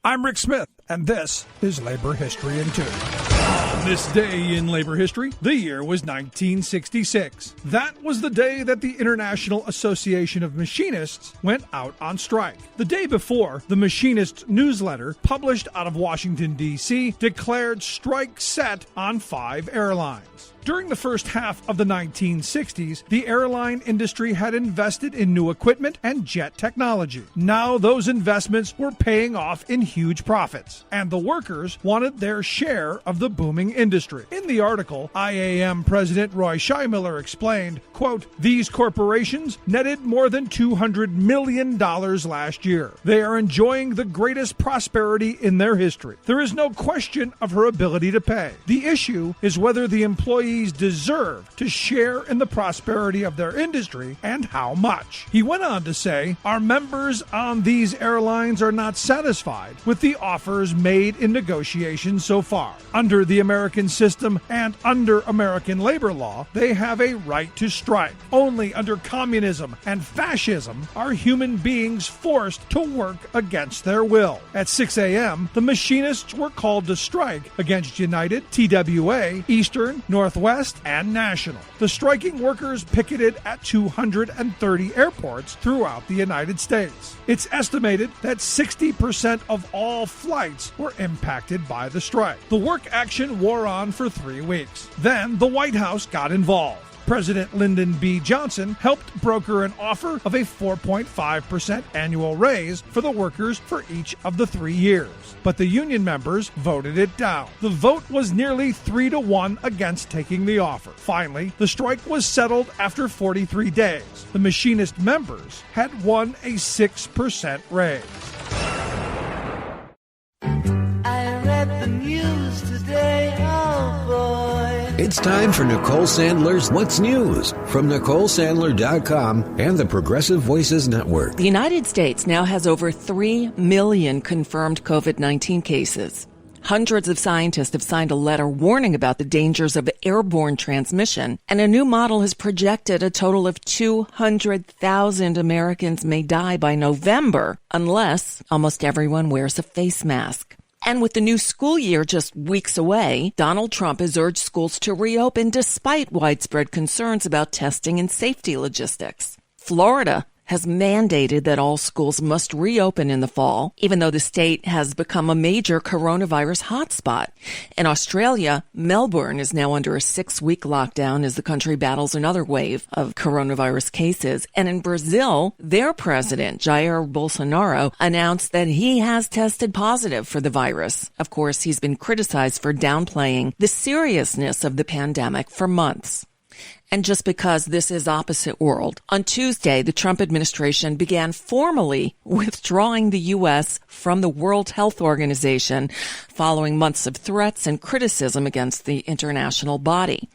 I'm Rick Smith, and this is Labor History in 2. On this day in labor history, the year was 1966. That was the day that the International Association of Machinists went out on strike. The day before, the Machinist newsletter, published out of Washington, D.C., declared strike set on 5 airlines. During the first half of the 1960s, the airline industry had invested in new equipment and jet technology. Now those investments were paying off in huge profits, and the workers wanted their share of the booming industry. In the article, IAM President Roy Scheimiller explained, quote, "These corporations netted more than $200 million last year. They are enjoying the greatest prosperity in their history. There is no question of her ability to pay. The issue is whether the employees deserve to share in the prosperity of their industry and how much." He went on to say, "Our members on these airlines are not satisfied with the offers made in negotiations so far. Under the American system and under American labor law, they have a right to strike. Only under communism and fascism are human beings forced to work against their will." At 6 a.m., the machinists were called to strike against United, TWA, Eastern, Northwest, and National. The striking workers picketed at 230 airports throughout the United States. It's estimated that 60% of all flights were impacted by the strike. The work action wore on for 3 weeks. Then the White House got involved. President Lyndon B. Johnson helped broker an offer of a 4.5% annual raise for the workers for each of the 3 years. But the union members voted it down. The vote was nearly 3-1 against taking the offer. Finally, the strike was settled after 43 days. The machinist members had won a 6% raise. I read the news today, oh boy. It's time for Nicole Sandler's What's News from NicoleSandler.com and the Progressive Voices Network. The United States now has over 3 million confirmed COVID-19 cases. Hundreds of scientists have signed a letter warning about the dangers of airborne transmission, and a new model has projected a total of 200,000 Americans may die by November unless almost everyone wears a face mask. And with the new school year just weeks away, Donald Trump has urged schools to reopen despite widespread concerns about testing and safety logistics. Florida has mandated that all schools must reopen in the fall, even though the state has become a major coronavirus hotspot. In Australia, Melbourne is now under a 6-week lockdown as the country battles another wave of coronavirus cases. And in Brazil, their president, Jair Bolsonaro, announced that he has tested positive for the virus. Of course, he's been criticized for downplaying the seriousness of the pandemic for months. And just because this is opposite world, on Tuesday, the Trump administration began formally withdrawing the U.S. from the World Health Organization following months of threats and criticism against the international body.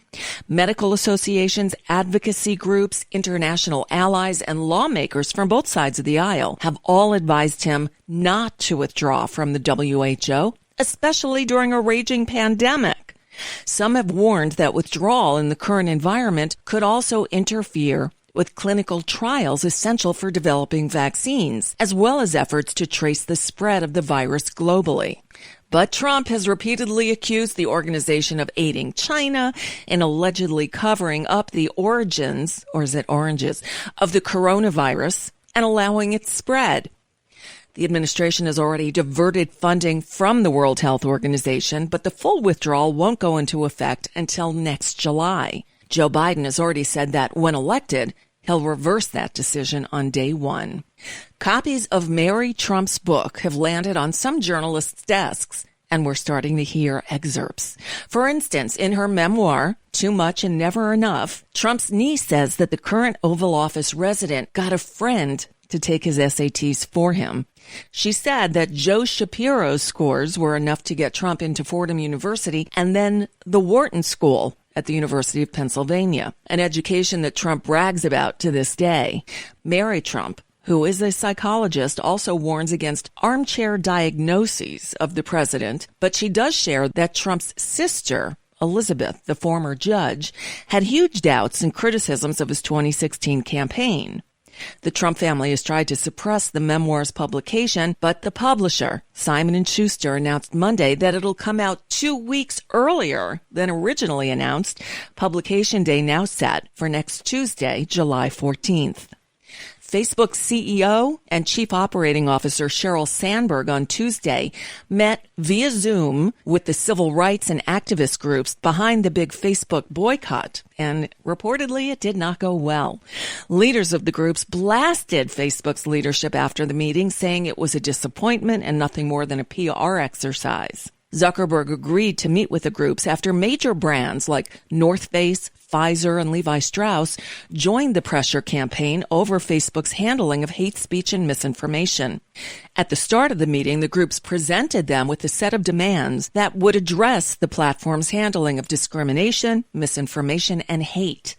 Medical associations, advocacy groups, international allies, and lawmakers from both sides of the aisle have all advised him not to withdraw from the WHO, especially during a raging pandemic. Some have warned that withdrawal in the current environment could also interfere with clinical trials essential for developing vaccines, as well as efforts to trace the spread of the virus globally. But Trump has repeatedly accused the organization of aiding China in allegedly covering up the origins, or is it oranges, of the coronavirus and allowing its spread. The administration has already diverted funding from the World Health Organization, but the full withdrawal won't go into effect until next July. Joe Biden has already said that when elected, he'll reverse that decision on day one. Copies of Mary Trump's book have landed on some journalists' desks, and we're starting to hear excerpts. For instance, in her memoir, Too Much and Never Enough, Trump's niece says that the current Oval Office resident got a friend to take his SATs for him. She said that Joe Shapiro's scores were enough to get Trump into Fordham University and then the Wharton School at the University of Pennsylvania, an education that Trump brags about to this day. Mary Trump, who is a psychologist, also warns against armchair diagnoses of the president, but she does share that Trump's sister, Elizabeth, the former judge, had huge doubts and criticisms of his 2016 campaign. The Trump family has tried to suppress the memoir's publication, but the publisher, Simon & Schuster, announced Monday that it'll come out 2 weeks earlier than originally announced. Publication day now set for next Tuesday, July 14th. Facebook's CEO and Chief Operating Officer Sheryl Sandberg on Tuesday met via Zoom with the civil rights and activist groups behind the big Facebook boycott, and reportedly it did not go well. Leaders of the groups blasted Facebook's leadership after the meeting, saying it was a disappointment and nothing more than a PR exercise. Zuckerberg agreed to meet with the groups after major brands like North Face, Pfizer, and Levi Strauss joined the pressure campaign over Facebook's handling of hate speech and misinformation. At the start of the meeting, the groups presented them with a set of demands that would address the platform's handling of discrimination, misinformation, and hate.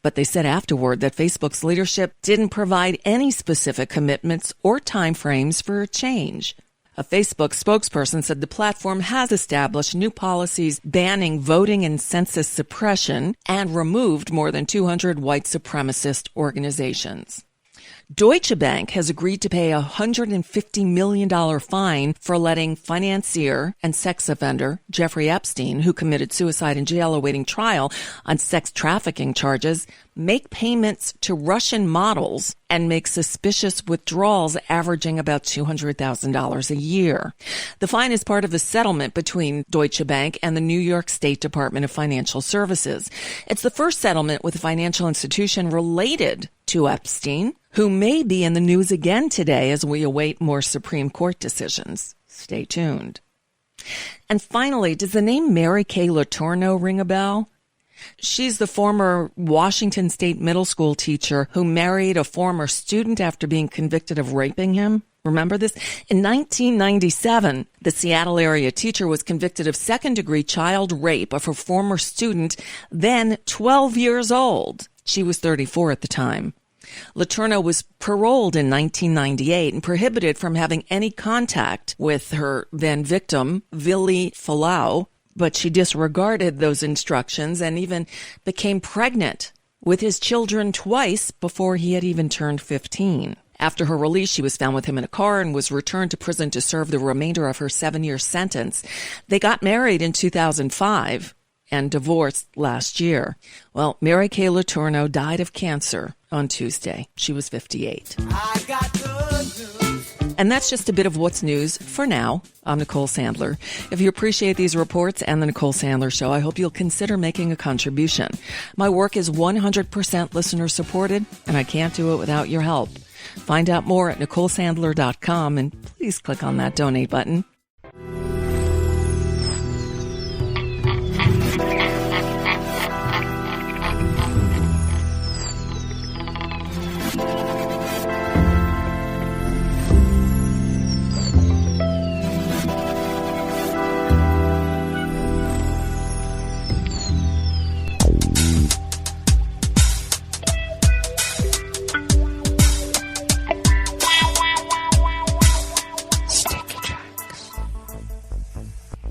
But they said afterward that Facebook's leadership didn't provide any specific commitments or timeframes for a change. A Facebook spokesperson said the platform has established new policies banning voting and census suppression and removed more than 200 white supremacist organizations. Deutsche Bank has agreed to pay a $150 million fine for letting financier and sex offender Jeffrey Epstein, who committed suicide in jail awaiting trial on sex trafficking charges, make payments to Russian models and make suspicious withdrawals averaging about $200,000 a year. The fine is part of a settlement between Deutsche Bank and the New York State Department of Financial Services. It's the first settlement with a financial institution related to Epstein, who may be in the news again today as we await more Supreme Court decisions. Stay tuned. And finally, does the name Mary Kay Letourneau ring a bell? She's the former Washington State middle school teacher who married a former student after being convicted of raping him. Remember this? In 1997, the Seattle area teacher was convicted of second-degree child rape of her former student, then 12 years old. She was 34 at the time. Letourneau was paroled in 1998 and prohibited from having any contact with her then victim, Vili Falau, but she disregarded those instructions and even became pregnant with his children twice before he had even turned 15. After her release, she was found with him in a car and was returned to prison to serve the remainder of her 7-year sentence. They got married in 2005 and divorced last year. Well, Mary Kay Letourneau died of cancer on Tuesday. She was 58. And that's just a bit of what's news for now. I'm Nicole Sandler. If you appreciate these reports and the Nicole Sandler Show, I hope you'll consider making a contribution. My work is 100% listener supported, and I can't do it without your help. Find out more at NicoleSandler.com, and please click on that donate button.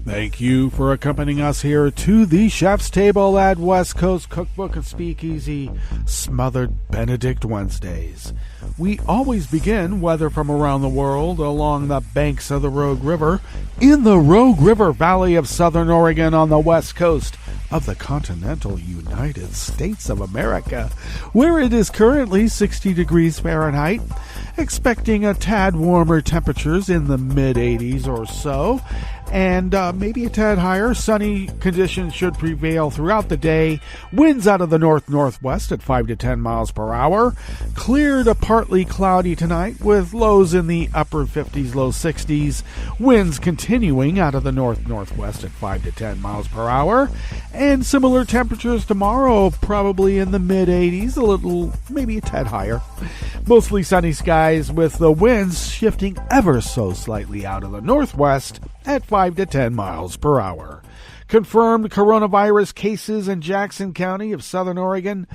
Thank you for accompanying us here to the chef's table at West Coast Cookbook and Speakeasy, Smothered Benedict Wednesdays. We always begin weather from around the world along the banks of the Rogue River, in the Rogue River Valley of Southern Oregon on the west coast of the continental United States of America, where it is currently 60 degrees Fahrenheit, expecting a tad warmer temperatures in the mid-80s or so, and maybe a tad higher. Sunny conditions should prevail throughout the day. Winds out of the north-northwest at 5 to 10 miles per hour. Clear to partly cloudy tonight with lows in the upper 50s, low 60s. Winds continuing out of the north-northwest at 5 to 10 miles per hour. And similar temperatures tomorrow, probably in the mid-80s, a little, maybe a tad higher. Mostly sunny skies with the winds shifting ever so slightly out of the northwest at 5 to 10 miles per hour. Confirmed coronavirus cases in Jackson County of Southern Oregon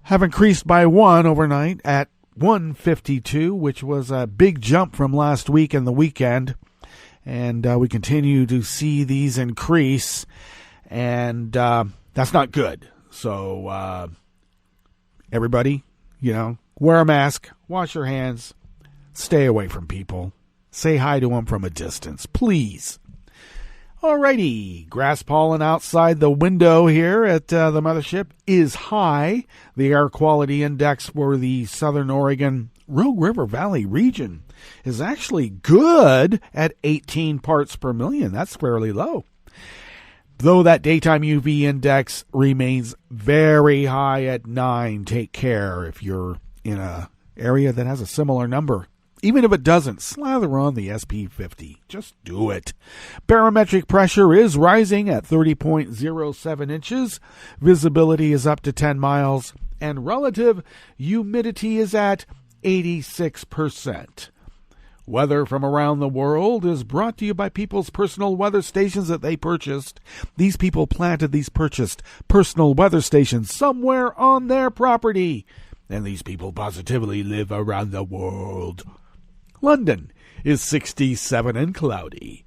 have increased by 1 overnight at 152, which was a big jump from last week and the weekend. And we continue to see these increase, and that's not good. So everybody, wear a mask, wash your hands, stay away from people. Say hi to them from a distance, please. Alrighty, grass pollen outside the window here at the mothership is high. The air quality index for the Southern Oregon Rogue River Valley region is actually good at 18 parts per million. That's fairly low. Though that daytime UV index remains very high at 9. Take care if you're in an area that has a similar number. Even if it doesn't, slather on the SP50. Just do it. Barometric pressure is rising at 30.07 inches. Visibility is up to 10 miles. And relative humidity is at 86%. Weather from around the world is brought to you by people's personal weather stations that they purchased. These people planted these purchased personal weather stations somewhere on their property. And these people positively live around the world. London is 67 and cloudy.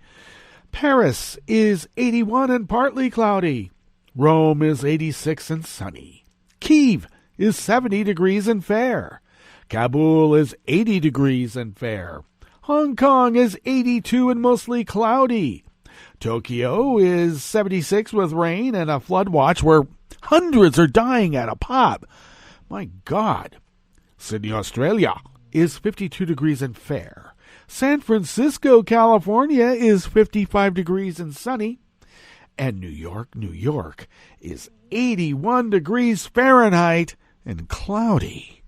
Paris is 81 and partly cloudy. Rome is 86 and sunny. Kyiv is 70 degrees and fair. Kabul is 80 degrees and fair. Hong Kong is 82 and mostly cloudy. Tokyo is 76 with rain and a flood watch where hundreds are dying at a pop. My God. Sydney, Australia is 52 degrees and fair. San Francisco, California is 55 degrees and sunny. And New York is 81 degrees Fahrenheit and cloudy.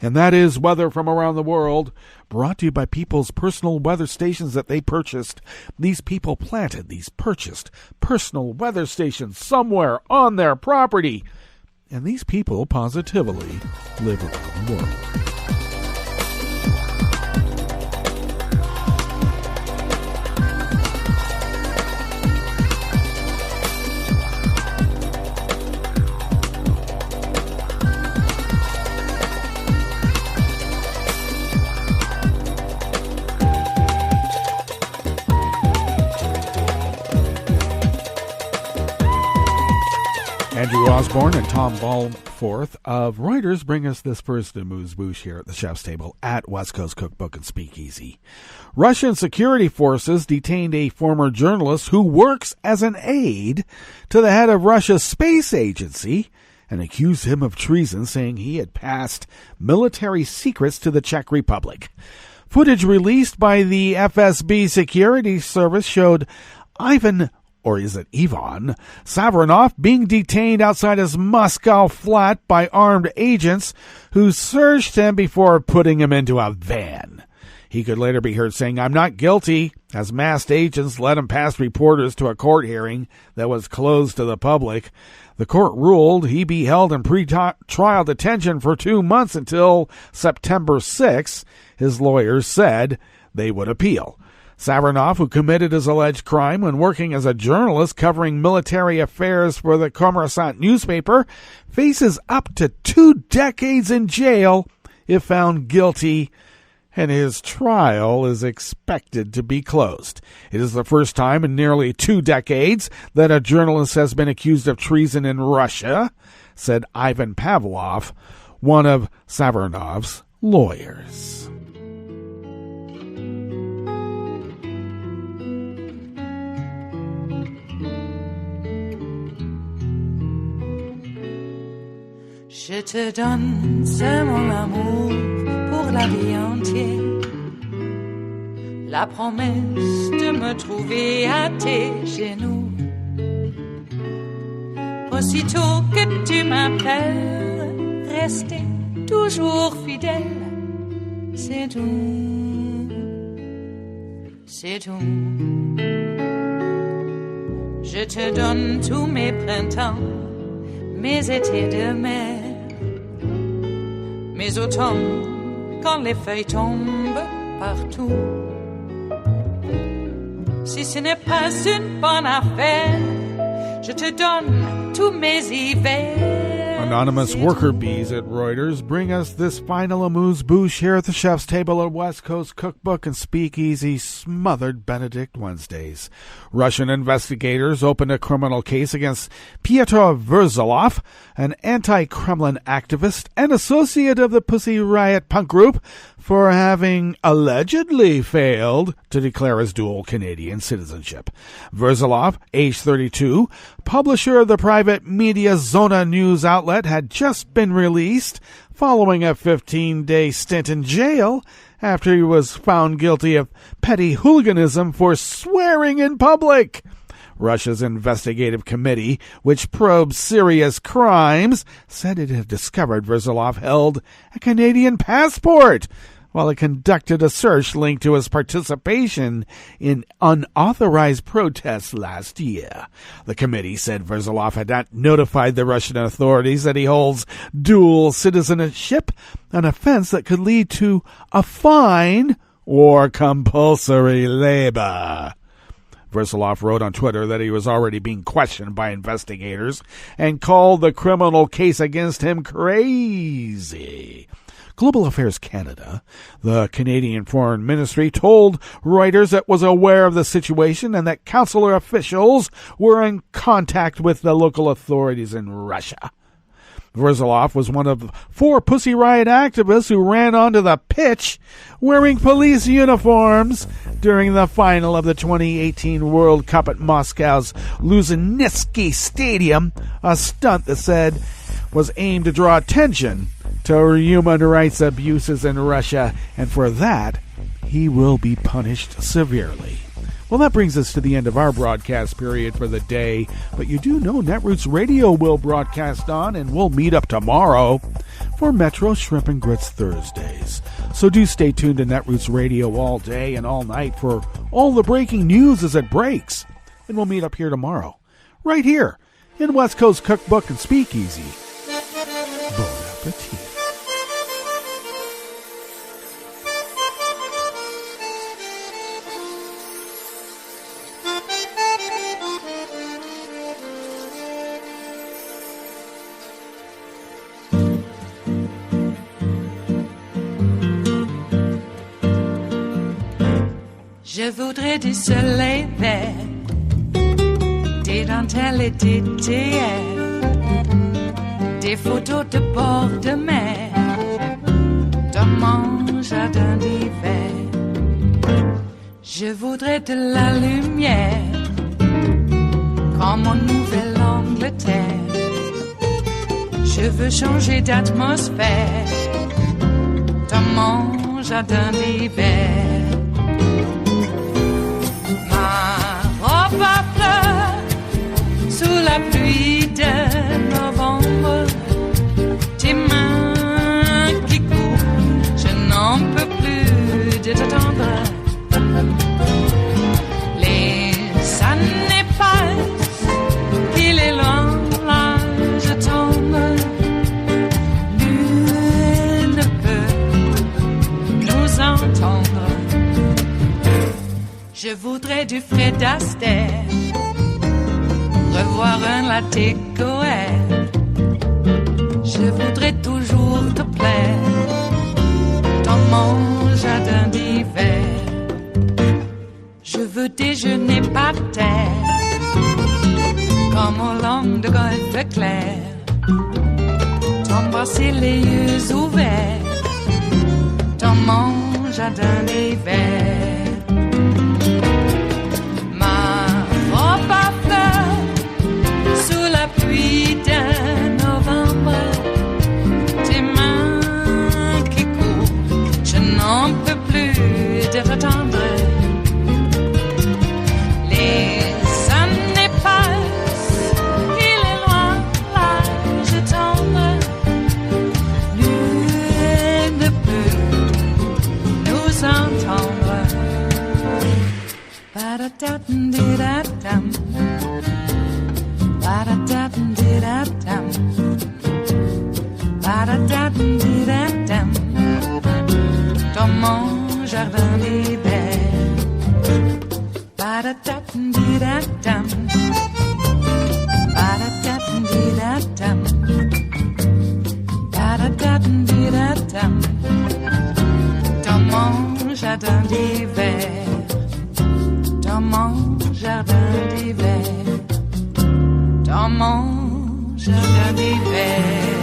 And that is weather from around the world, brought to you by people's personal weather stations that they purchased. These people planted these purchased personal weather stations somewhere on their property. And these people positively live around the world. Andrew Osborne and Tom Balforth of Reuters bring us this first amuse-bouche here at the chef's table at West Coast Cookbook and Speakeasy. Russian security forces detained a former journalist who works as an aide to the head of Russia's space agency and accused him of treason, saying he had passed military secrets to the Czech Republic. Footage released by the FSB security service showed Ivan Savronov being detained outside his Moscow flat by armed agents who searched him before putting him into a van. He could later be heard saying, "I'm not guilty," as masked agents led him past reporters to a court hearing that was closed to the public. The court ruled he be held in pre-trial detention for 2 months until September 6. His lawyers said they would appeal. Savronov, who committed his alleged crime when working as a journalist covering military affairs for the Kommersant newspaper, faces up to 2 decades in jail if found guilty, and his trial is expected to be closed. It is the first time in nearly 2 decades that a journalist has been accused of treason in Russia, said Ivan Pavlov, one of Savronov's lawyers. Je te donne c'est mon amour pour la vie entière. La promesse de me trouver à tes genoux. Aussitôt que tu m'appelles, rester toujours fidèle. C'est tout, c'est tout. Je te donne tous mes printemps, mes étés de mer. Mes automnes, quand les feuilles tombent partout. Si ce n'est pas une bonne affaire, je te donne tous mes hivers. Anonymous worker bees at Reuters bring us this final amuse-bouche here at the chef's table at West Coast Cookbook and Speakeasy Smothered Benedict Wednesdays. Russian investigators opened a criminal case against Pyotr Verzolov, an anti-Kremlin activist and associate of the Pussy Riot punk group, for having allegedly failed to declare his dual Canadian citizenship. Verzolov, age 32, publisher of the private media Zona news outlet, had just been released following a 15-day stint in jail after he was found guilty of petty hooliganism for swearing in public. Russia's investigative committee, which probes serious crimes, said it had discovered Verzolov held a Canadian passport while it conducted a search linked to his participation in unauthorized protests last year. The committee said Verzolov had not notified the Russian authorities that he holds dual citizenship, an offense that could lead to a fine or compulsory labor. Verzolov wrote on Twitter that he was already being questioned by investigators and called the criminal case against him crazy. Global Affairs Canada, the Canadian Foreign Ministry, told Reuters it was aware of the situation and that consular officials were in contact with the local authorities in Russia. Verzolov was one of 4 Pussy Riot activists who ran onto the pitch wearing police uniforms during the final of the 2018 World Cup at Moscow's Luzhniki Stadium, a stunt that said was aimed to draw attention to human rights abuses in Russia, and for that, he will be punished severely. Well, that brings us to the end of our broadcast period for the day, but you do know Netroots Radio will broadcast on, and we'll meet up tomorrow for Metro Shrimp and Grits Thursdays. So do stay tuned to Netroots Radio all day and all night for all the breaking news as it breaks, and we'll meet up here tomorrow, right here in West Coast Cookbook and Speakeasy. Bon appetit. Je voudrais du soleil vert, des dentelles et des théières, des photos de bord de mer, dans mon jardin d'hiver. Je voudrais de la lumière, comme en Nouvelle-Angleterre. Je veux changer d'atmosphère, dans mon jardin d'hiver. Ma robe à fleurs, sous la pluie de novembre, tes mains qui courent, je n'en peux plus de t'attendre. Les années passent, il est loin, là je tombe. Nul ne peut nous entendre. Je voudrais du Fred Astaire, revoir un latte Goël. Je voudrais toujours te plaire dans mon jardin d'hiver. Je veux déjeuner par terre, comme au long de golfe clair, t'embrasser les yeux ouverts dans mon jardin d'hiver. Ma robe à fleurs, sous la pluie de novembre, tes mains qui courent, je n'en peux plus de t'attendre. Les années passent, il est loin, là je tombe. Nul ne peut nous entendre. Ba-da-da-dum-di-da-dum, ba-da-da-dum-di-da-dum, ba-da-da-dum-di-da-dum, dans mon jardin d'hiver. Ba-da-da-dum-di-da-dum, ba-da-da-dum-di-da-dum, ba-da-da-dum-di-da-dum, dans mon jardin d'hiver. Dans mon jardin d'hiver, dans mon jardin d'hiver.